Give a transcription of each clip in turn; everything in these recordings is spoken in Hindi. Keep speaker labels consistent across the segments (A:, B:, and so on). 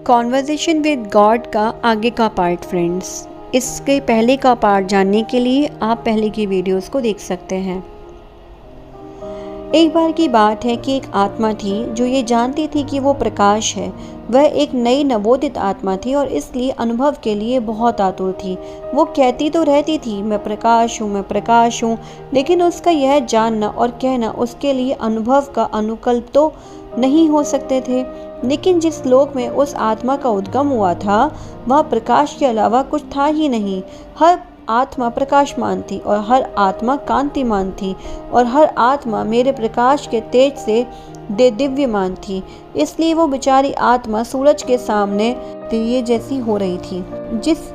A: कॉन्वर्जेशन विद गॉड का आगे का पार्ट फ्रेंड्स। इसके पहले का पार्ट जानने के लिए आप पहले की वीडियोस को देख सकते हैं। एक बार की बात है कि एक आत्मा थी जो ये जानती थी कि वो प्रकाश है। वह एक नई नवोदित आत्मा थी और इसलिए अनुभव के लिए बहुत आतुर थी। वो कहती तो रहती थी मैं प्रकाश हूँ, मैं प्रकाश हूँ, लेकिन उसका यह जानना और कहना उसके लिए अनुभव का अनुकल्प तो नहीं हो सकते थे। लेकिन जिस लोक में उस आत्मा का उद्गम हुआ था वह प्रकाश के अलावा कुछ था ही नहीं। हर आत्मा प्रकाशमान थी और हर आत्मा कांतिमान थी और हर आत्मा मेरे प्रकाश के तेज से दिव्यमान थी। इसलिए वो बेचारी आत्मा सूरज के सामने दिए जैसी हो रही थी। जिस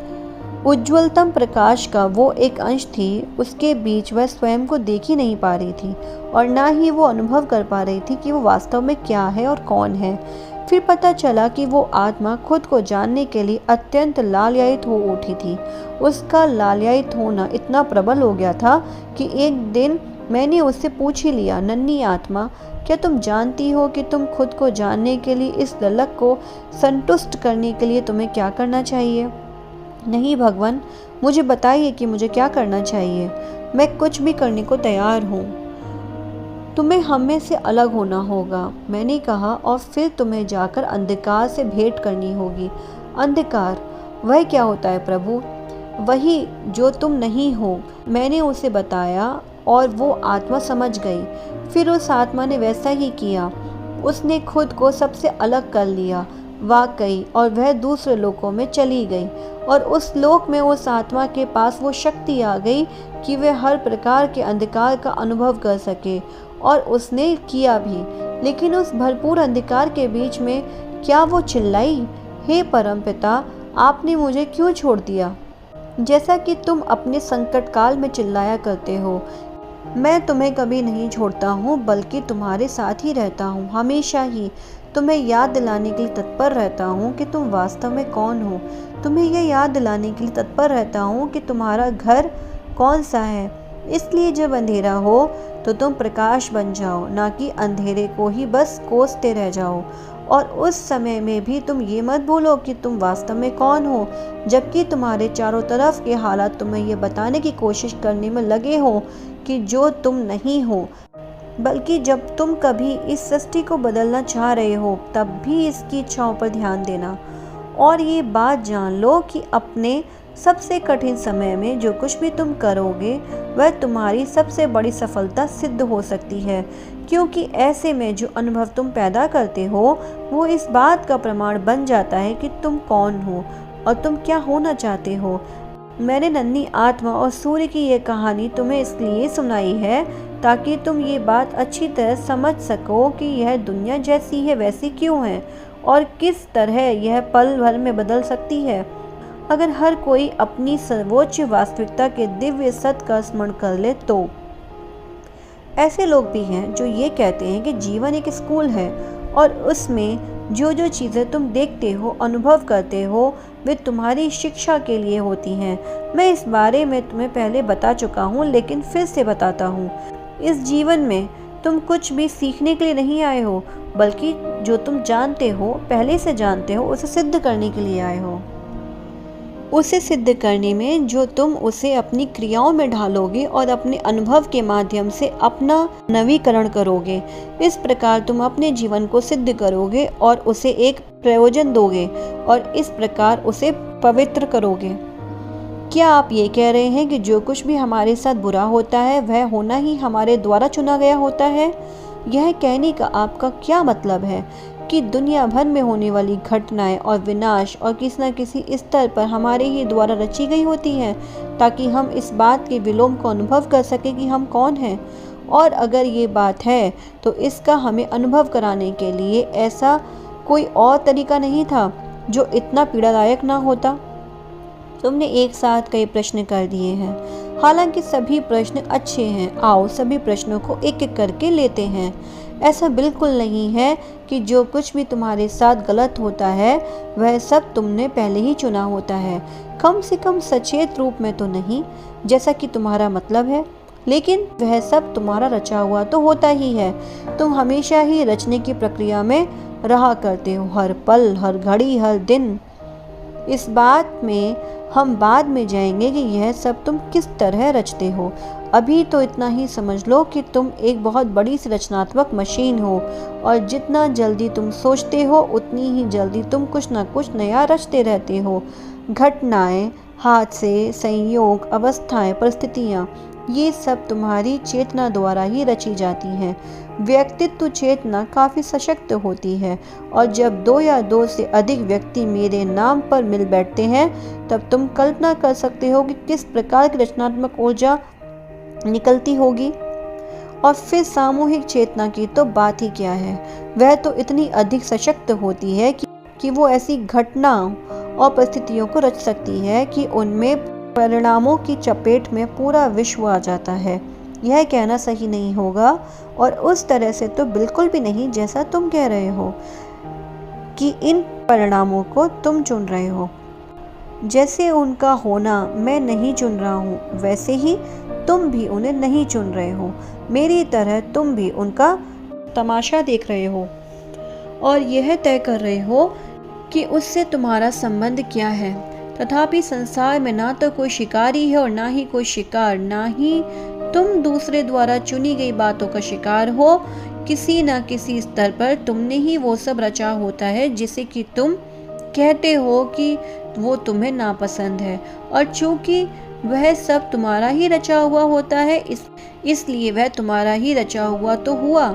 A: उज्ज्वलतम प्रकाश का वो एक अंश थी, उसके बीच वह स्वयं को देख ही नहीं पा रही थी और ना ही वो अनुभव कर पा रही थी कि वो वास्तव में क्या है और कौन है। फिर पता चला कि वो आत्मा खुद को जानने के लिए अत्यंत लालयित हो उठी थी। उसका लालयित होना इतना प्रबल हो गया था कि एक दिन मैंने उससे पूछ ही लिया, नन्ही आत्मा, क्या तुम जानती हो कि तुम खुद को जानने के लिए, इस ललक को संतुष्ट करने के लिए तुम्हें क्या करना चाहिए? नहीं भगवान, मुझे बताइए कि मुझे क्या करना चाहिए। मैं कुछ भी करने को तैयार हूँ। तुम्हें हम में से अलग होना होगा, मैंने कहा, और फिर तुम्हें जाकर अंधकार से भेंट करनी होगी। अंधकार? वह क्या होता है प्रभु? वही जो तुम नहीं हो, मैंने उसे बताया और वो आत्मा समझ गई। फिर उस आत्मा ने वैसा ही किया। उसने खुद को सबसे अलग कर लिया वाकई, और वह दूसरे लोकों में चली गई। और उस लोक में उस आत्मा के पास वो शक्ति आ गई कि वह हर प्रकार के अंधकार का अनुभव कर सके, और उसने किया भी। लेकिन उस भरपूर अंधकार के बीच में क्या वो चिल्लाई, हे परमपिता, आपने मुझे क्यों छोड़ दिया? जैसा कि तुम अपने संकट काल में चिल्लाया करते हो, मैं तुम्हें कभी नहीं छोड़ता हूँ, बल्कि तुम्हारे साथ ही रहता हूँ। हमेशा ही तुम्हें याद दिलाने के लिए तत्पर रहता हूँ कि तुम वास्तव में कौन हो। तुम्हें यह याद दिलाने के लिए तत्पर रहता हूँ कि तुम्हारा घर कौन सा है। इसलिए जब अंधेरा हो तो तुम प्रकाश बन जाओ, ना कि अंधेरे को ही बस कोसते रह जाओ। और उस समय में भी तुम ये मत भूलो कि तुम वास्तव में कौन हो, जबकि तुम्हारे चारों तरफ के हालात तुम्हें ये बताने की कोशिश करने में लगे हो कि जो तुम नहीं हो। बल्कि जब तुम कभी इस सृष्टि को बदलना चाह रहे हो, तब भी इसकी इच्छाओं पर ध्यान देना। और ये बात जान लो कि अपने सबसे कठिन समय में जो कुछ भी तुम करोगे वह तुम्हारी सबसे बड़ी सफलता सिद्ध हो सकती है, क्योंकि ऐसे में जो अनुभव तुम पैदा करते हो वो इस बात का प्रमाण बन जाता है कि तुम कौन हो और तुम क्या होना चाहते हो। मैंने नन्ही आत्मा और सूर्य की ये कहानी तुम्हें इसलिए सुनाई है ताकि तुम ये बात अच्छी तरह समझ सको कि यह दुनिया जैसी है वैसी क्यों है और किस तरह यह पल भर में बदल सकती है अगर हर कोई अपनी सर्वोच्च वास्तविकता के दिव्य सत्य का स्मरण कर ले तो। ऐसे लोग भी हैं जो ये कहते हैं कि जीवन एक स्कूल है और उसमें जो जो चीज़ें तुम देखते हो, अनुभव करते हो, वे तुम्हारी शिक्षा के लिए होती हैं। मैं इस बारे में तुम्हें पहले बता चुका हूँ, लेकिन फिर से बताता हूँ। इस जीवन में तुम कुछ भी सीखने के लिए नहीं आए हो, बल्कि जो तुम जानते हो, पहले से जानते हो, उसे सिद्ध करने के लिए आए हो। उसे सिद्ध करने में जो तुम उसे अपनी क्रियाओं में ढालोगे और अपने अनुभव के माध्यम से अपना नवीकरण करोगे। इस प्रकार तुम अपने जीवन को सिद्ध करोगे और उसे एक प्रयोजन दोगे और इस प्रकार उसे पवित्र करोगे। क्या आप ये कह रहे हैं कि जो कुछ भी हमारे साथ बुरा होता है वह होना ही हमारे द्वारा चुना गया होता है? यह कहने का आपका क्या मतलब है कि दुनिया भर में होने वाली घटनाएं और विनाश और किसी न किसी स्तर पर हमारे ही द्वारा रची गई होती हैं ताकि हम इस बात के विलोम को अनुभव कर सकें कि हम कौन हैं? और अगर ये बात है तो इसका हमें अनुभव कराने के लिए ऐसा कोई और तरीका नहीं था जो इतना पीड़ादायक ना होता? तुमने एक साथ कई प्रश्न कर दिए हैं। हालांकि सभी प्रश्न अच्छे हैं। आओ सभी प्रश्नों को एक एक करके लेते हैं। ऐसा बिल्कुल नहीं है कि जो कुछ भी तुम्हारे साथ गलत होता है वह सब तुमने पहले ही चुना होता है, कम से कम सचेत रूप में तो नहीं, जैसा कि तुम्हारा मतलब है। लेकिन वह सब तुम्हारा रचा हुआ तो होता ही है। तुम हमेशा ही रचने की प्रक्रिया में रहा करते हो, हर पल, हर घड़ी, हर दिन। इस बात में हम बाद में जाएंगे कि यह सब तुम किस तरह रचते हो। अभी तो इतना ही समझ लो कि तुम एक बहुत बड़ी सी रचनात्मक मशीन हो, और जितना जल्दी तुम सोचते हो उतनी ही जल्दी तुम कुछ ना कुछ नया रचते रहते हो। घटनाएं, हादसे, संयोग, अवस्थाएं, परिस्थितियाँ, ये सब तुम्हारी चेतना द्वारा ही रची जाती हैं। व्यक्तित्व चेतना काफ़ी सशक्त होती है, और जब दो या दो से अधिक व्यक्ति मेरे नाम पर मिल बैठते हैं, तब तुम कल्पना कर सकते हो कि किस प्रकार की रचनात्मक ऊर्जा निकलती होगी। और फिर सामूहिक चेतना की तो बात ही क्या है, वह तो इतनी अधिक सशक्त होती है कि वो ऐसी घटनाओं और परिस्थितियों को रच सकती है कि उनमें परिणामों की चपेट में पूरा विश्व आ जाता है। यह कहना सही नहीं होगा, और उस तरह से तो बिल्कुल भी नहीं जैसा तुम कह रहे हो कि इन परिणामों को तुम चुन रहे हो। जैसे उनका होना मैं नहीं चुन रहा हूँ, वैसे ही तुम भी उन्हें नहीं चुन रहे हो। मेरी तरह तुम भी उनका तमाशा देख रहे हो, और यह तय कर रहे हो कि उससे तुम्हारा संबंध क्या है। तथापि संसार में ना तो कोई शिकारी है और ना ही कोई शिकार, ना ही तुम दूसरे द्वारा चुनी गई बातों का शिकार हो। किसी न किसी स्तर पर तुमने ही वो सब रचा होता है जिसे कि तुम कहते हो कि वो तुम्हें नापसंद है, और चूंकि वह सब तुम्हारा ही रचा हुआ होता है, इसलिए वह तुम्हारा ही रचा हुआ तो हुआ।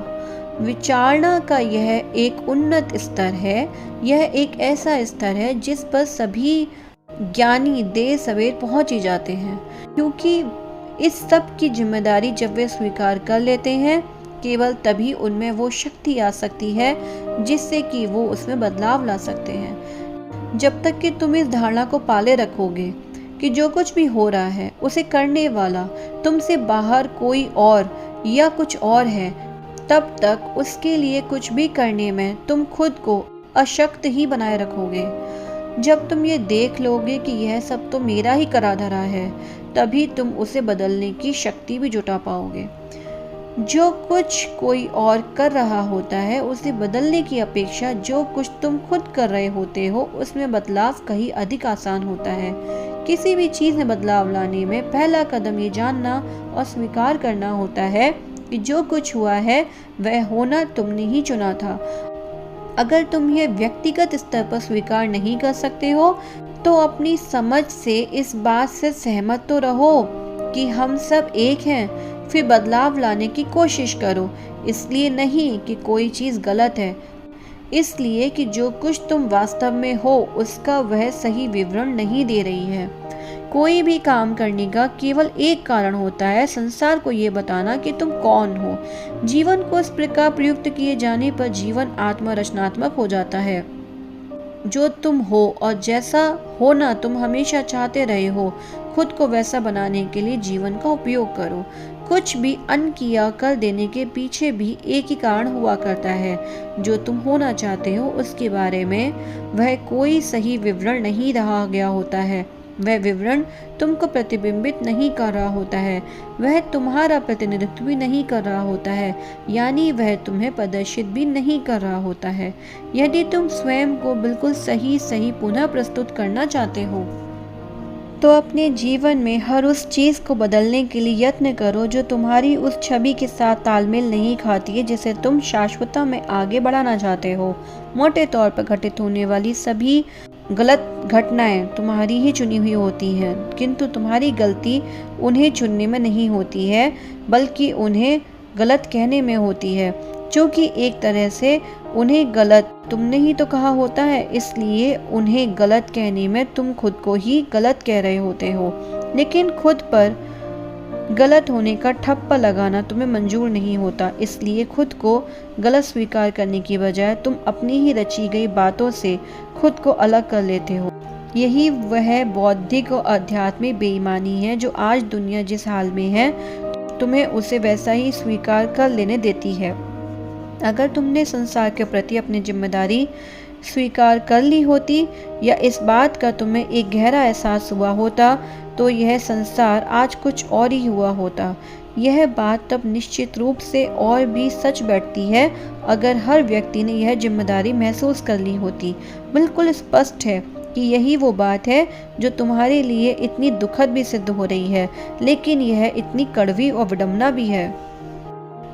A: विचारणा का यह एक उन्नत स्तर है। यह एक ऐसा स्तर है जिस पर सभी ज्ञानी देर सवेर पहुंच ही जाते हैं, क्योंकि इस सब की जिम्मेदारी जब वे स्वीकार कर लेते हैं, केवल तभी उनमें वो शक्ति आ सकती है जिससे कि वो उसमें बदलाव ला सकते हैं। जब तक कि तुम इस धारणा को पाले रखोगे कि जो कुछ भी हो रहा है उसे करने वाला तुमसे बाहर कोई और या कुछ और है, तब तक उसके लिए कुछ भी करने में तुम खुद को अशक्त ही बनाए रखोगे। जब तुम ये देख लोगे कि यह सब तो मेरा ही करा धरा है, तभी तुम उसे बदलने की शक्ति भी जुटा पाओगे। जो कुछ कोई और कर रहा होता है उसे बदलने की अपेक्षा जो कुछ तुम खुद कर रहे होते हो उसमें बदलाव कहीं अधिक आसान होता है। किसी भी चीज़ में बदलाव लाने में पहला कदम ये जानना और स्वीकार करना होता है कि जो कुछ हुआ है वह होना तुमने ही चुना था। अगर तुम यह व्यक्तिगत स्तर पर स्वीकार नहीं कर सकते हो, तो अपनी समझ से इस बात से सहमत तो रहो कि हम सब एक हैं। फिर बदलाव लाने की कोशिश करो, इसलिए नहीं कि कोई चीज़ गलत है, इसलिए कि जो कुछ तुम वास्तव में हो उसका वह सही विवरण नहीं दे रही है। कोई भी काम करने का केवल एक कारण होता है, संसार को ये बताना कि तुम कौन हो। जीवन को इस प्रकार प्रयुक्त किए जाने पर जीवन आत्मा रचनात्मक हो जाता है। जो तुम हो और जैसा होना तुम हमेशा चाहते रहे हो, खुद को वैसा बनाने के लिए जीवन का उपयोग करो। कुछ भी अनकिया कर देने के पीछे भी एक ही कारण हुआ करता है। जो तुम होना चाहते हो उसके बारे में वह कोई सही विवरण नहीं रहा गया होता है। वह विवरण तुमको प्रतिबिंबित नहीं कर रहा होता है, वह तुम्हारा प्रतिनिधित्व भी नहीं कर रहा होता है, यानी वह तुम्हें प्रदर्शित भी नहीं कर रहा होता है। यदि तुम स्वयं को बिल्कुल सही पुनः प्रस्तुत करना चाहते हो, तो अपने जीवन में हर उस चीज़ को बदलने के लिए यत्न करो जो तुम्हारी उस छवि के साथ तालमेल नहीं खाती है जिसे तुम शाश्वतता में आगे बढ़ाना चाहते हो। मोटे तौर पर घटित होने वाली सभी गलत घटनाएं तुम्हारी ही चुनी हुई होती हैं, किंतु तुम्हारी गलती उन्हें चुनने में नहीं होती है, बल्कि उन्हें गलत कहने में होती है। क्योंकि एक तरह से उन्हें गलत तुमने ही तो कहा होता है, इसलिए उन्हें गलत कहने में तुम खुद को ही गलत कह रहे होते हो। लेकिन खुद पर गलत होने का ठप्पा लगाना तुम्हें मंजूर नहीं होता, इसलिए खुद को गलत स्वीकार करने की बजाय तुम अपनी ही रची गई बातों से खुद को अलग कर लेते हो। यही वह बौद्धिक और आध्यात्मिक बेईमानी है जो आज दुनिया जिस हाल में है तुम्हें उसे वैसा ही स्वीकार कर लेने देती है। अगर तुमने संसार के प्रति अपनी जिम्मेदारी स्वीकार कर ली होती, या इस बात का तुम्हें एक गहरा एहसास हुआ होता, तो यह संसार आज कुछ और ही हुआ होता। यह बात तब निश्चित रूप से और भी सच बैठती है अगर हर व्यक्ति ने यह जिम्मेदारी महसूस कर ली होती। बिल्कुल स्पष्ट है कि यही वो बात है जो तुम्हारे लिए इतनी दुखद भी सिद्ध हो रही है, लेकिन यह इतनी कड़वी और विडंबना भी है।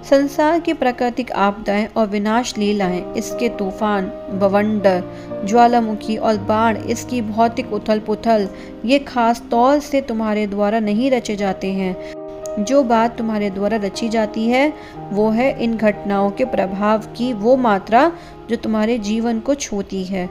A: संसार की प्राकृतिक आपदाएं और विनाश लीलाएं, इसके तूफान, बवंडर, ज्वालामुखी और बाढ़, इसकी भौतिक उथल पुथल, ये खास तौर से तुम्हारे द्वारा नहीं रचे जाते हैं। जो बात तुम्हारे द्वारा रची जाती है वो है इन घटनाओं के प्रभाव की वो मात्रा जो तुम्हारे जीवन को छूती है।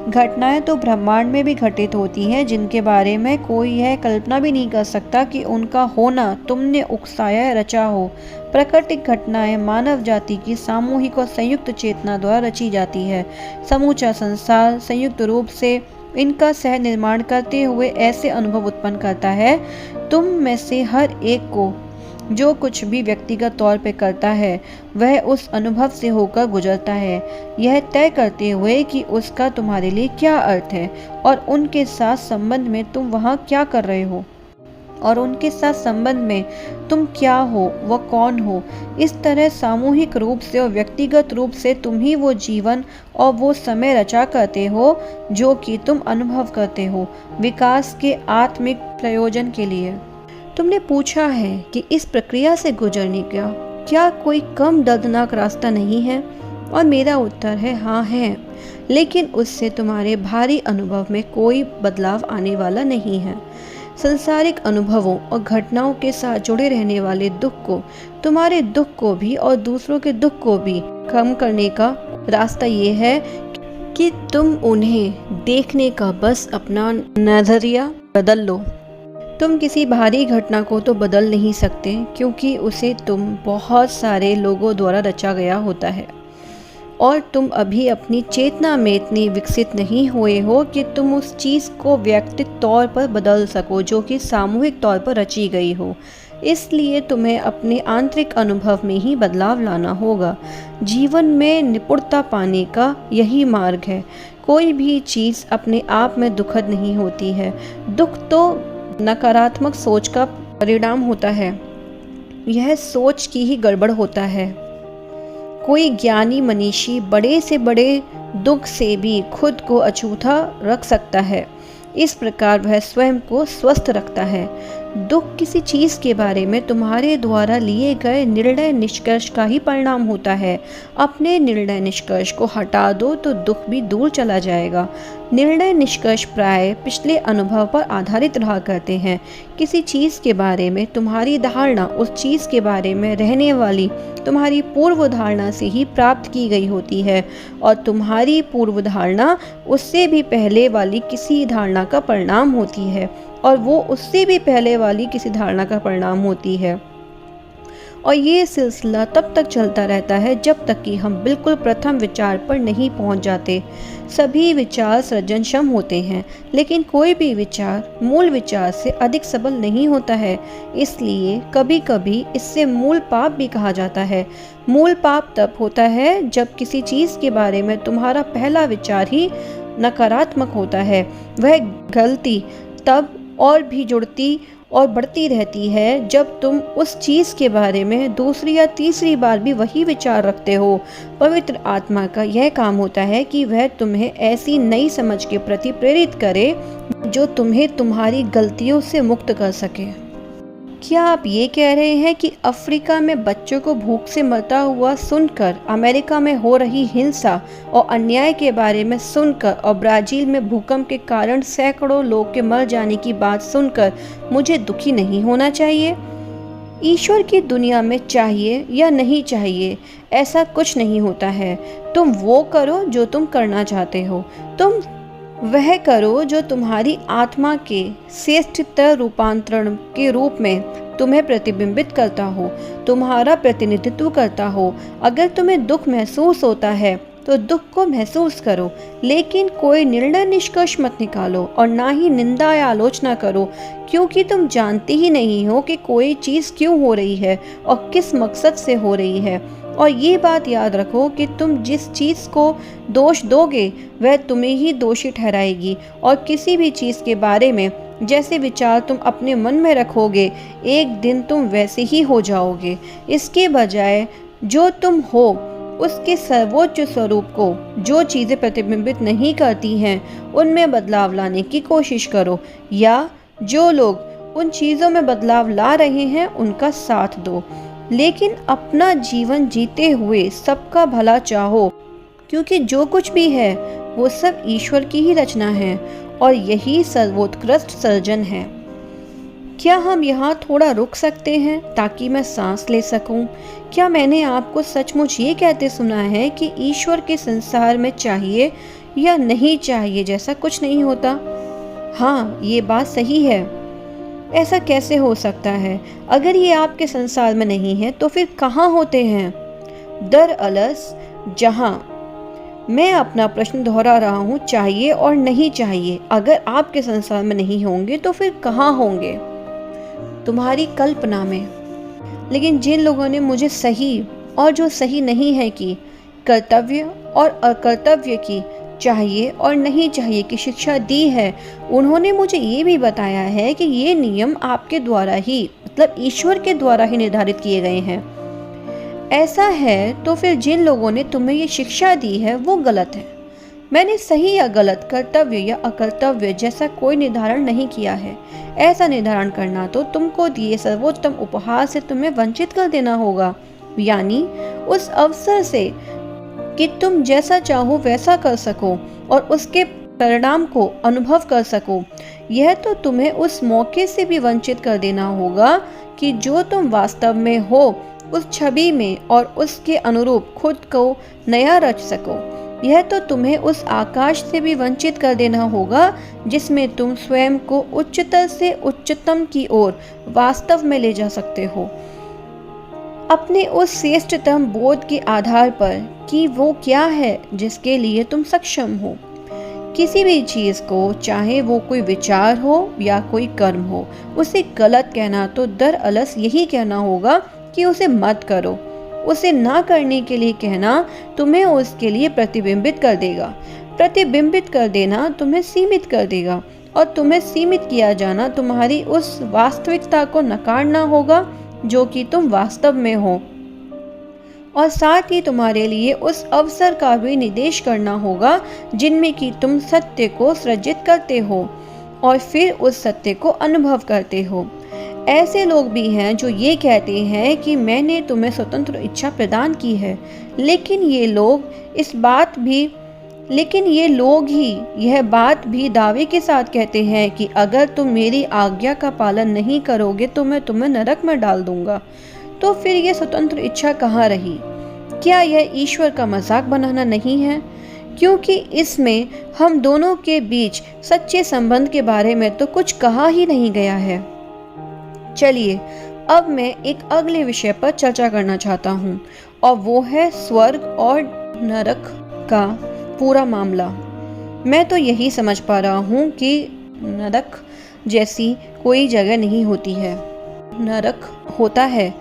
A: घटनाएं तो ब्रह्मांड में भी घटित होती हैं जिनके बारे में कोई यह कल्पना भी नहीं कर सकता कि उनका होना तुमने उकसाया रचा हो। प्राकृतिक घटनाएं मानव जाति की सामूहिक और संयुक्त चेतना द्वारा रची जाती है। समूचा संसार संयुक्त रूप से इनका सह निर्माण करते हुए ऐसे अनुभव उत्पन्न करता है। तुम में से हर एक को जो कुछ भी व्यक्तिगत तौर पे करता है वह उस अनुभव से होकर गुजरता है, यह तय करते हुए कि उसका तुम्हारे लिए क्या अर्थ है और उनके साथ संबंध में तुम वहाँ क्या कर रहे हो और उनके साथ संबंध में तुम क्या हो, वह कौन हो। इस तरह सामूहिक रूप से और व्यक्तिगत रूप से तुम ही वो जीवन और वो समय रचा करते हो जो कि तुम अनुभव करते हो विकास के आत्मिक प्रयोजन के लिए। तुमने पूछा है कि इस प्रक्रिया से गुजरने का क्या कोई कम दर्दनाक रास्ता नहीं है, और मेरा उत्तर है हाँ है, लेकिन उससे तुम्हारे भारी अनुभव में कोई बदलाव आने वाला नहीं है। संसारिक अनुभवों और घटनाओं के साथ जुड़े रहने वाले दुख को, तुम्हारे दुख को भी और दूसरों के दुख को भी कम करने का रास्ता ये है कि तुम उन्हें देखने का बस अपना नजरिया बदल लो। तुम किसी भारी घटना को तो बदल नहीं सकते क्योंकि उसे तुम बहुत सारे लोगों द्वारा रचा गया होता है और तुम अभी अपनी चेतना में इतनी विकसित नहीं हुए हो कि तुम उस चीज़ को व्यक्तिगत तौर पर बदल सको जो कि सामूहिक तौर पर रची गई हो। इसलिए तुम्हें अपने आंतरिक अनुभव में ही बदलाव लाना होगा। जीवन में निपुणता पाने का यही मार्ग है। कोई भी चीज़ अपने आप में दुखद नहीं होती है। दुख तो नकारात्मक सोच का परिणाम होता है, यह सोच की ही गड़बड़ होता है। कोई ज्ञानी मनीषी बड़े से बड़े दुख से भी खुद को अछूता रख सकता है, इस प्रकार वह स्वयं को स्वस्थ रखता है। दुख किसी चीज़ के बारे में तुम्हारे द्वारा लिए गए निर्णय निष्कर्ष का ही परिणाम होता है। अपने निर्णय निष्कर्ष को हटा दो तो दुख भी दूर चला जाएगा। निर्णय निष्कर्ष प्राय पिछले अनुभव पर आधारित रहा करते हैं। किसी चीज़ के बारे में तुम्हारी धारणा उस चीज़ के बारे में रहने वाली तुम्हारी पूर्व धारणा से ही प्राप्त की गई होती है और तुम्हारी पूर्व धारणा उससे भी पहले वाली किसी धारणा का परिणाम होती है और वो उससे भी पहले वाली किसी धारणा का परिणाम होती है। और ये सिलसिला तब तक चलता रहता है जब तक कि हम बिल्कुल प्रथम विचार पर नहीं पहुंच जाते। सभी विचार सृजनक्षम होते हैं, लेकिन कोई भी विचार मूल विचार से अधिक सबल नहीं होता है। इसलिए कभी कभी इससे मूल पाप भी कहा जाता है। मूल पाप तब होता है जब किसी चीज़ के बारे में तुम्हारा पहला विचार ही नकारात्मक होता है। वह गलती तब और भी जुड़ती और बढ़ती रहती है जब तुम उस चीज़ के बारे में दूसरी या तीसरी बार भी वही विचार रखते हो। पवित्र आत्मा का यह काम होता है कि वह तुम्हें ऐसी नई समझ के प्रति प्रेरित करे जो तुम्हें तुम्हारी गलतियों से मुक्त कर सके। क्या आप ये कह रहे हैं कि अफ्रीका में बच्चों को भूख से मरता हुआ सुनकर, अमेरिका में हो रही हिंसा और अन्याय के बारे में सुनकर और ब्राज़ील में भूकंप के कारण सैकड़ों लोग के मर जाने की बात सुनकर मुझे दुखी नहीं होना चाहिए? ईश्वर की दुनिया में चाहिए या नहीं चाहिए ऐसा कुछ नहीं होता है। तुम वो करो जो तुम करना चाहते हो। तुम वह करो जो तुम्हारी आत्मा के श्रेष्ठतर रूपांतरण के रूप में तुम्हें प्रतिबिंबित करता हो, तुम्हारा प्रतिनिधित्व करता हो। अगर तुम्हें दुख महसूस होता है तो दुख को महसूस करो, लेकिन कोई निर्णय निष्कर्ष मत निकालो और ना ही निंदा या आलोचना करो, क्योंकि तुम जानते ही नहीं हो कि कोई चीज़ क्यों हो रही है और किस मकसद से हो रही है। और ये बात याद रखो कि तुम जिस चीज़ को दोष दोगे वह तुम्हें ही दोषी ठहराएगी और किसी भी चीज़ के बारे में जैसे विचार तुम अपने मन में रखोगे, एक दिन तुम वैसे ही हो जाओगे। इसके बजाय जो तुम हो उसके सर्वोच्च स्वरूप को जो चीज़ें प्रतिबिंबित नहीं करती हैं उनमें बदलाव लाने की कोशिश करो, या जो लोग उन चीज़ों में बदलाव ला रहे हैं उनका साथ दो। लेकिन अपना जीवन जीते हुए सबका भला चाहो, क्योंकि जो कुछ भी है वो सब ईश्वर की ही रचना है और यही सर्वोत्कृष्ट सर्जन है। क्या हम यहाँ थोड़ा रुक सकते हैं ताकि मैं सांस ले सकूं? क्या मैंने आपको सचमुच ये कहते सुना है कि ईश्वर के संसार में चाहिए या नहीं चाहिए जैसा कुछ नहीं होता? हाँ, ये बात सही है। ऐसा कैसे हो सकता है? अगर ये आपके संसार में नहीं है तो फिर कहाँ होते हैं? दरअसल जहाँ मैं अपना प्रश्न दोहरा रहा हूँ, चाहिए और नहीं चाहिए, अगर आपके संसार में नहीं होंगे तो फिर कहाँ होंगे? तुम्हारी कल्पना में। लेकिन जिन लोगों ने मुझे सही और जो सही नहीं है की, कर्तव्य और अकर्तव्य की, चाहिए और नहीं चाहिए की शिक्षा दी है, उन्होंने मुझे ये भी बताया है कि ये नियम आपके द्वारा ही, मतलब ईश्वर के द्वारा ही निर्धारित किए गए हैं। ऐसा है तो फिर जिन लोगों ने तुम्हें ये शिक्षा दी है वो गलत है। मैंने सही या गलत, कर्तव्य या अकर्तव्य जैसा कोई निर्धारण नहीं किया है। ऐसा निर्धारण करना तो तुमको दिए सर्वोत्तम उपहार से तुम्हें वंचित कर देना होगा, यानी उस अवसर से कि तुम जैसा चाहो वैसा कर सको और उसके परिणाम को अनुभव कर सको। यह तो तुम्हें उस मौके से भी वंचित कर देना होगा कि जो तुम वास्तव में हो उस छवि में और उसके अनुरूप खुद को नया रच सको। यह तो तुम्हें उस आकाश से भी वंचित कर देना होगा जिसमें तुम स्वयं को उच्चतर से उच्चतम की ओर वास्तव में ले जा सकते हो, अपने उस श्रेष्ठतम बोध के आधार पर कि वो क्या है जिसके लिए तुम सक्षम हो। किसी भी चीज़ को, चाहे वो कोई विचार हो या कोई कर्म हो, उसे गलत कहना तो दरअसल यही कहना होगा कि उसे मत करो। उसे ना करने के लिए कहना तुम्हें उसके लिए प्रतिबिंबित कर देगा। प्रतिबिंबित कर देना तुम्हें सीमित कर देगा और तुम्हें सीमित किया जाना तुम्हारी उस वास्तविकता को नकारना होगा जो कि तुम वास्तव में हो, और साथ ही तुम्हारे लिए उस अवसर का भी निर्देश करना होगा जिनमें कि तुम सत्य को सृजित करते हो और फिर उस सत्य को अनुभव करते हो। ऐसे लोग भी हैं जो ये कहते हैं कि मैंने तुम्हें स्वतंत्र इच्छा प्रदान की है, लेकिन ये लोग ही यह बात भी दावे के साथ कहते हैं कि अगर तुम मेरी आज्ञा का पालन नहीं करोगे तो मैं तुम्हें नरक में डाल दूंगा। तो फिर यह स्वतंत्र इच्छा कहाँ रही? क्या यह ईश्वर का मजाक बनाना नहीं है? क्योंकि इसमें हम दोनों के बीच सच्चे संबंध के बारे में तो कुछ कहा ही नहीं गया है। चलिए अब मैं एक अगले विषय पर चर्चा करना चाहता हूँ, और वो है स्वर्ग और नरक का पूरा मामला। मैं तो यही समझ पा रहा हूँ कि नरक जैसी कोई जगह नहीं होती है। नरक होता है,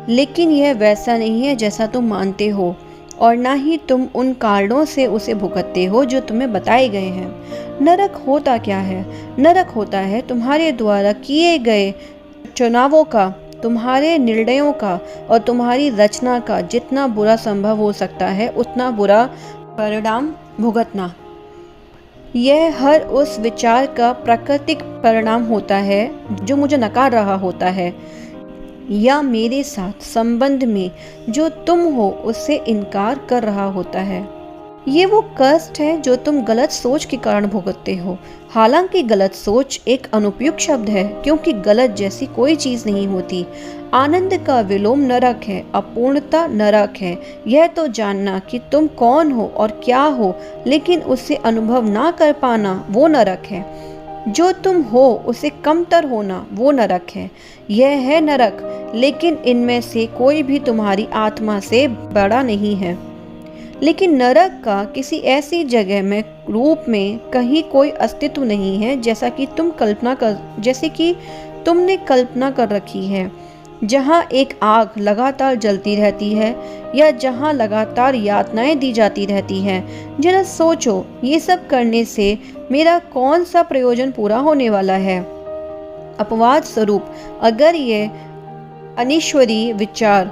A: लेकिन यह वैसा नहीं है जैसा तुम मानते हो, और ना ही तुम उन कारणों से उसे भुगतते हो जो तुम्हें बताए गए हैं। नरक होता क्या है? नरक होता है तुम्हारे द्वारा किए गए चुनावों का, तुम्हारे निर्णयों का और तुम्हारी रचना का जितना बुरा संभव हो सकता है उतना बुरा परिणाम भुगतना। यह हर उस विचार का प्राकृतिक परिणाम होता है जो मुझे नकार रहा होता है या मेरे साथ संबंध में जो तुम हो उससे इनकार कर रहा होता है। ये वो कष्ट है जो तुम गलत सोच के कारण भुगतते हो। हालांकि गलत सोच एक अनुपयुक्त शब्द है, क्योंकि गलत जैसी कोई चीज़ नहीं होती। आनंद का विलोम नरक है, अपूर्णता नरक है। यह तो जानना कि तुम कौन हो और क्या हो, लेकिन उसे अनुभव ना कर पाना वो नरक है। जो तुम हो उसे कमतर होना वो नरक है। यह है नरक, लेकिन इनमें से कोई भी तुम्हारी आत्मा से बड़ा नहीं है। लेकिन नरक का किसी ऐसी जगह में रूप में कहीं कोई अस्तित्व नहीं है जैसे कि तुमने कल्पना कर रखी है। जहाँ एक आग लगातार जलती रहती है या जहाँ लगातार यातनाएं दी जाती रहती हैं। जरा सोचो, ये सब करने से मेरा कौन सा प्रयोजन पूरा होने वाला है? अपवाद स्वरूप अगर ये अनिश्वरीय विचार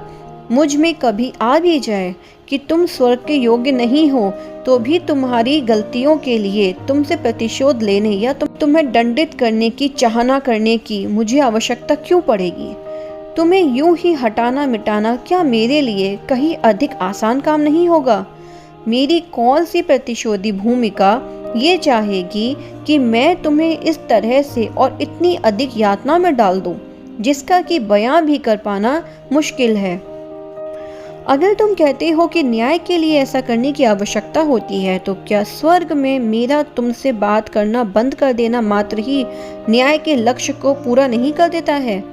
A: मुझ में कभी आ भी जाए कि तुम स्वर्ग के योग्य नहीं हो, तो भी तुम्हारी गलतियों के लिए तुमसे प्रतिशोध लेने या तुम्हें दंडित करने की चाहना करने की मुझे आवश्यकता क्यों पड़ेगी? तुम्हें यूं ही हटाना मिटाना क्या मेरे लिए कहीं अधिक आसान काम नहीं होगा? मेरी कौन सी प्रतिशोधी भूमिका ये चाहेगी कि मैं तुम्हें इस तरह से और इतनी अधिक यातना में डाल दूं, जिसका कि बयां भी कर पाना मुश्किल है। अगर तुम कहते हो कि न्याय के लिए ऐसा करने की आवश्यकता होती है, तो क्या स्वर्ग में मेरा तुमसे बात करना बंद कर देना मात्र ही न्याय के लक्ष्य को पूरा नहीं कर देता है?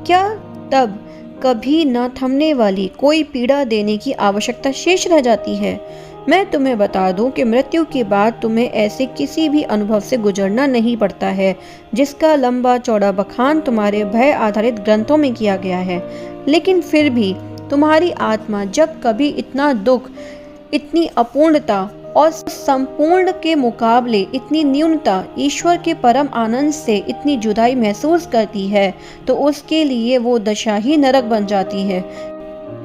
A: क्या तब कभी न थमने वाली कोई पीड़ा देने की आवश्यकता शेष रह जाती है? मैं तुम्हें बता दूं कि मृत्यु के बाद तुम्हें ऐसे किसी भी अनुभव से गुजरना नहीं पड़ता है जिसका लंबा चौड़ा बखान तुम्हारे भय आधारित ग्रंथों में किया गया है। लेकिन फिर भी तुम्हारी आत्मा जब कभी इतना दुख, इतनी अपूर्णता और संपूर्ण के मुकाबले इतनी न्यूनता, ईश्वर के परम आनंद से इतनी जुदाई महसूस करती है, तो उसके लिए वो दशा ही नरक बन जाती है।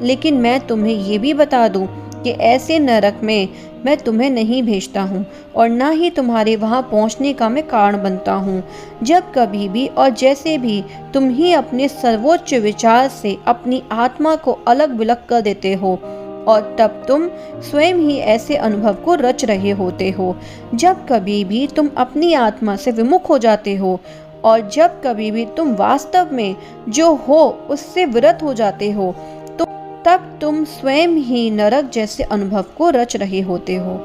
A: लेकिन मैं तुम्हें ये भी बता दूं कि ऐसे नरक में मैं तुम्हें नहीं भेजता हूँ और ना ही तुम्हारे वहाँ पहुँचने का मैं कारण बनता हूँ। जब कभी भी और जैसे भी तुम ही अपने सर्वोच्च विचार से अपनी आत्मा को अलग विलग कर देते हो, और तब तुम स्वयं ही ऐसे अनुभव को रच रहे होते हो। जब कभी भी तुम अपनी आत्मा से विमुख हो जाते हो और जब कभी भी तुम वास्तव में जो हो उससे विरत हो जाते हो, तब तुम स्वयं ही नरक जैसे अनुभव को रच रहे होते हो।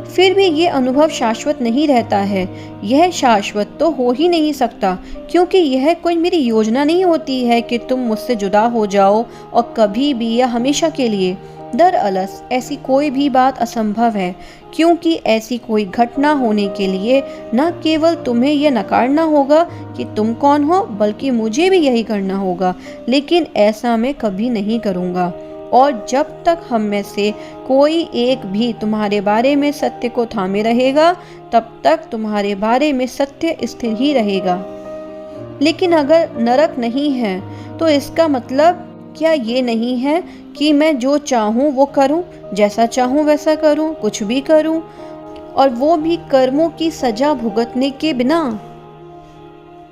A: फिर भी ये अनुभव शाश्वत नहीं रहता है। यह शाश्वत तो हो ही नहीं सकता, क्योंकि यह कोई मेरी योजना नहीं होती है कि तुम मुझसे जुदा हो जाओ और कभी भी या हमेशा के लिए। दरअसल ऐसी कोई भी बात असंभव है, क्योंकि ऐसी कोई घटना होने के लिए न केवल तुम्हें यह नकारना होगा कि तुम कौन हो, बल्कि मुझे भी यही करना होगा। लेकिन ऐसा मैं कभी नहीं करूँगा, और जब तक हम में से कोई एक भी तुम्हारे बारे में सत्य को थामे रहेगा, तब तक तुम्हारे बारे में सत्य स्थिर ही रहेगा। लेकिन अगर नरक नहीं है, तो इसका मतलब क्या ये नहीं है कि मैं जो चाहूँ वो करूँ, जैसा चाहूँ वैसा करूँ, कुछ भी करूँ, और वो भी कर्मों की सजा भुगतने के बिना?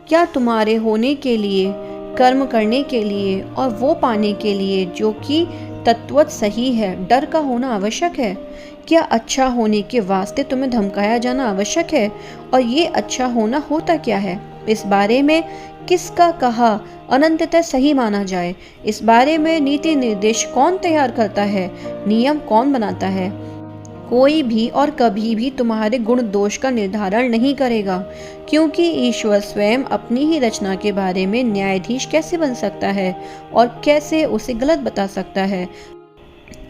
A: क्या तुम्हारे होने के लिए, कर्म करने के लिए और वो पाने के लिए जो कि तत्वत सही है, डर का होना आवश्यक है? क्या अच्छा होने के वास्ते तुम्हें धमकाया जाना आवश्यक है? और ये अच्छा होना होता क्या है? इस बारे में किसका कहा अनंततः सही माना जाए? इस बारे में नीति निर्देश कौन तैयार करता है? नियम कौन बनाता है? कोई भी और कभी भी तुम्हारे गुण दोष का निर्धारण नहीं करेगा, क्योंकि ईश्वर स्वयं अपनी ही रचना के बारे में न्यायाधीश कैसे बन सकता है और कैसे उसे गलत बता सकता है?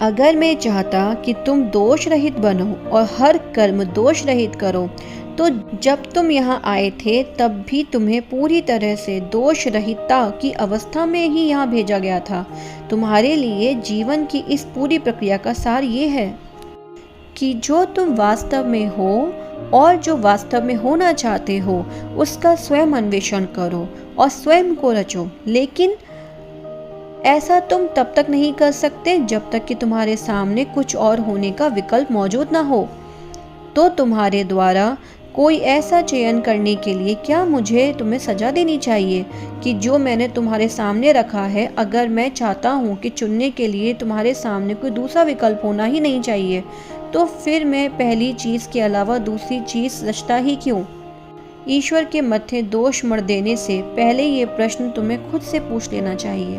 A: अगर मैं चाहता कि तुम दोष रहित बनो और हर कर्म दोष रहित करो, तो जब तुम यहाँ आए थे तब भी तुम्हें पूरी तरह से दोष रहितता की अवस्था में ही यहाँ भेजा गया था। तुम्हारे लिए जीवन की इस पूरी प्रक्रिया का सार ये है कि जो तुम वास्तव में हो और जो वास्तव में होना चाहते हो, उसका स्वयं अन्वेषण करो और स्वयं को रचो। लेकिन ऐसा तुम तब तक नहीं कर सकते जब तक कि तुम्हारे सामने कुछ और होने का विकल्प मौजूद ना हो। तो तुम्हारे द्वारा कोई ऐसा चयन करने के लिए क्या मुझे तुम्हें सजा देनी चाहिए कि जो मैंने तुम्हारे सामने रखा है, अगर मैं चाहता हूँ कि चुनने के लिए तुम्हारे सामने कोई दूसरा विकल्प होना ही नहीं चाहिए, तो फिर मैं पहली चीज़ के अलावा दूसरी चीज़ रचता ही क्यों? ईश्वर के मत्थे दोष मढ़ देने से पहले ये प्रश्न तुम्हें खुद से पूछ लेना चाहिए।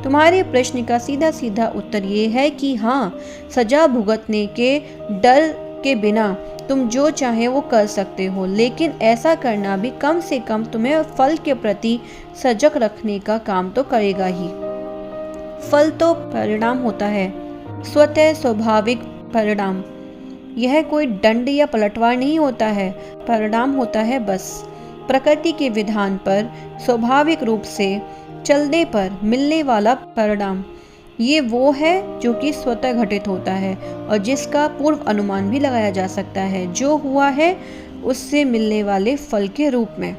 A: तुम्हारे प्रश्न का सीधा सीधा उत्तर ये है कि हाँ, सजा भुगतने के डर के बिना तुम जो चाहे वो कर सकते हो, लेकिन ऐसा करना भी कम से कम तुम्हें फल के प्रति सजग रखने का काम तो करेगा ही। फल तो परिणाम होता है, स्वतः स्वाभाविक परिणाम। यह कोई दंड या पलटवार नहीं होता है। परिणाम होता है बस प्रकृति के विधान पर स्वाभाविक रूप से चलने पर मिलने वाला परिणाम ये वो है जो कि स्वतः घटित होता है और जिसका पूर्व अनुमान भी लगाया जा सकता है, जो हुआ है उससे मिलने वाले फल के रूप में।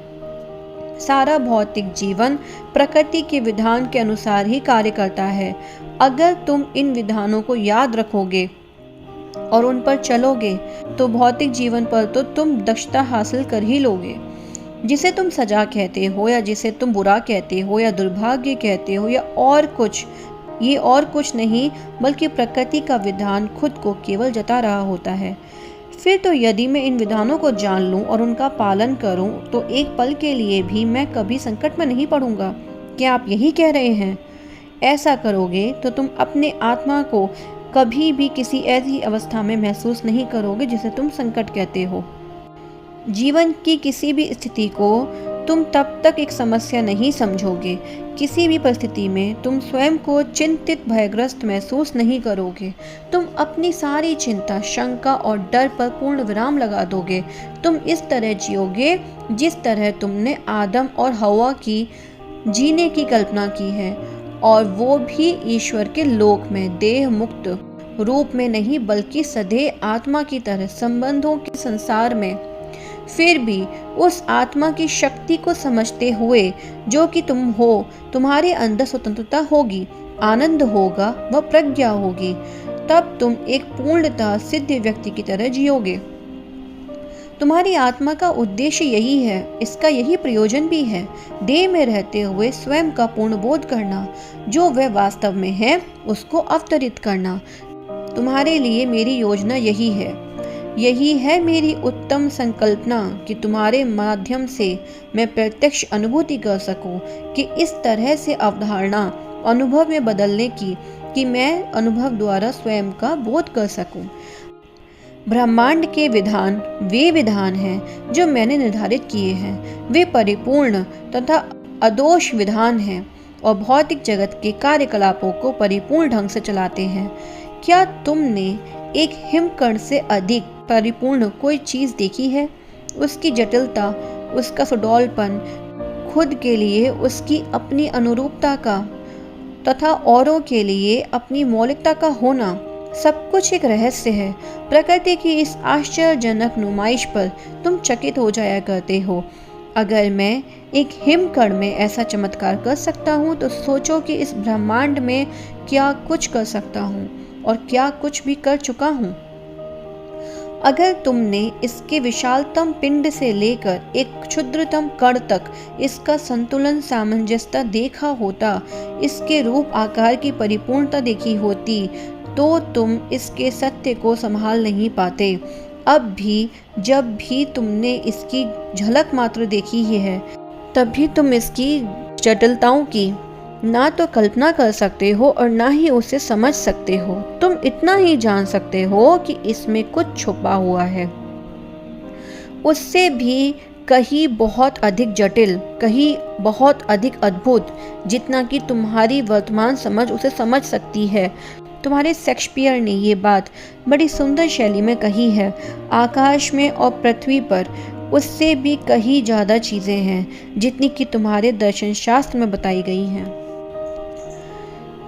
A: सारा भौतिक जीवन प्रकृति के विधान के अनुसार ही कार्य करता है। अगर तुम इन विधानों को याद रखोगे और उन पर चलोगे तो भौतिक जीवन पर तो तुम दक्षता हासिल कर ही लोगे। जिसे तुम सजा कहते हो या जिसे तुम बुरा कहते हो या दुर्भाग्य कहते हो या और कुछ, ये और कुछ नहीं बल्कि प्रकृति का विधान खुद को केवल जता रहा होता है। फिर तो यदि मैं इन विधानों को जान लूं और उनका पालन करूं तो एक पल के लिए भी मैं कभी संकट में नहीं पड़ूंगा। क्या आप यही कह रहे हैं? ऐसा करोगे तो तुम अपने आत्मा को कभी भी किसी ऐसी अवस्था में महसूस नहीं करोगे जिसे तुम संकट कहते हो। जीवन की किसी भी स्थिति को तुम तब तक एक समस्या नहीं समझोगे। किसी भी परिस्थिति में तुम स्वयं को चिंतित भयग्रस्त महसूस नहीं करोगे। तुम अपनी सारी चिंता, शंका और डर पर पूर्ण विराम लगा दोगे। तुम इस तरह जियोगे जिस तरह तुमने आदम और हवा की जीने की कल्पना की है, और वो भी ईश्वर के लोक में, देह मुक्त रूप में नहीं बल्कि सदैव आत्मा की तरह संबंधों के संसार में। फिर भी उस आत्मा की शक्ति को समझते हुए जो कि तुम हो, तुम्हारे अंदर स्वतंत्रता होगी, आनंद होगा व प्रज्ञा होगी। तब तुम एक पूर्णतः सिद्ध व्यक्ति की तरह जियोगे। तुम्हारी आत्मा का उद्देश्य यही है, इसका यही प्रयोजन भी है, देह में रहते हुए स्वयं का पूर्ण बोध करना, जो वह वास्तव में है उसको अवतरित करना। तुम्हारे लिए मेरी योजना यही है। यही है मेरी उत्तम संकल्पना कि तुम्हारे माध्यम से मैं प्रत्यक्ष अनुभूति कर सकूं कि इस तरह से अवधारणा अनुभव में बदलने की कि मैं अनुभव द्वारा स्वयं का बोध कर सकूं। ब्रह्मांड के विधान वे विधान हैं जो मैंने निर्धारित किए हैं। वे परिपूर्ण तथा अदोष विधान हैं और भौतिक जगत के कार्यकलापों को परिपूर्ण ढंग से चलाते हैं। क्या तुमने एक हिमकण से अधिक परिपूर्ण कोई चीज़ देखी है? उसकी जटिलता, उसका सुडौलपन, खुद के लिए उसकी अपनी अनुरूपता का तथा औरों के लिए अपनी मौलिकता का होना, सब कुछ एक रहस्य है। प्रकृति की इस आश्चर्यजनक नुमाइश पर तुम चकित हो जाया करते हो। अगर मैं एक हिमकण में ऐसा चमत्कार कर सकता हूँ तो सोचो कि इस ब्रह्मांड में क्या कुछ कर सकता हूँ और क्या कुछ भी कर चुका हूँ। अगर तुमने इसके विशालतम पिंड से लेकर एक क्षुद्रतम कण तक इसका संतुलन, सामंजस्यता देखा होता, इसके रूप आकार की परिपूर्णता देखी होती, तो तुम इसके सत्य को संभाल नहीं पाते। अब भी जब भी तुमने इसकी झलक मात्र देखी ही है, तब भी तुम इसकी जटिलताओं की ना तो कल्पना कर सकते हो और ना ही उसे समझ सकते हो। तुम इतना ही जान सकते हो कि इसमें कुछ छुपा हुआ है, उससे भी कहीं बहुत अधिक जटिल, कहीं बहुत अधिक अद्भुत, जितना कि तुम्हारी वर्तमान समझ उसे समझ सकती है। तुम्हारे शेक्सपियर ने ये बात बड़ी सुंदर शैली में कही है। आकाश में और पृथ्वी पर उससे भी कहीं ज़्यादा चीज़ें हैं जितनी कि तुम्हारे दर्शन शास्त्र में बताई गई हैं।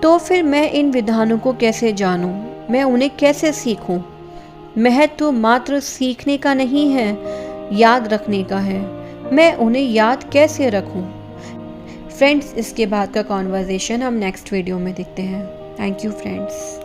A: तो फिर मैं इन विधानों को कैसे जानूं? मैं उन्हें कैसे सीखूं? महत्व मात्र सीखने का नहीं है, याद रखने का है। मैं उन्हें याद कैसे रखूं? फ्रेंड्स, इसके बाद का कॉन्वर्सेशन हम नेक्स्ट वीडियो में देखते हैं। Thank you friends.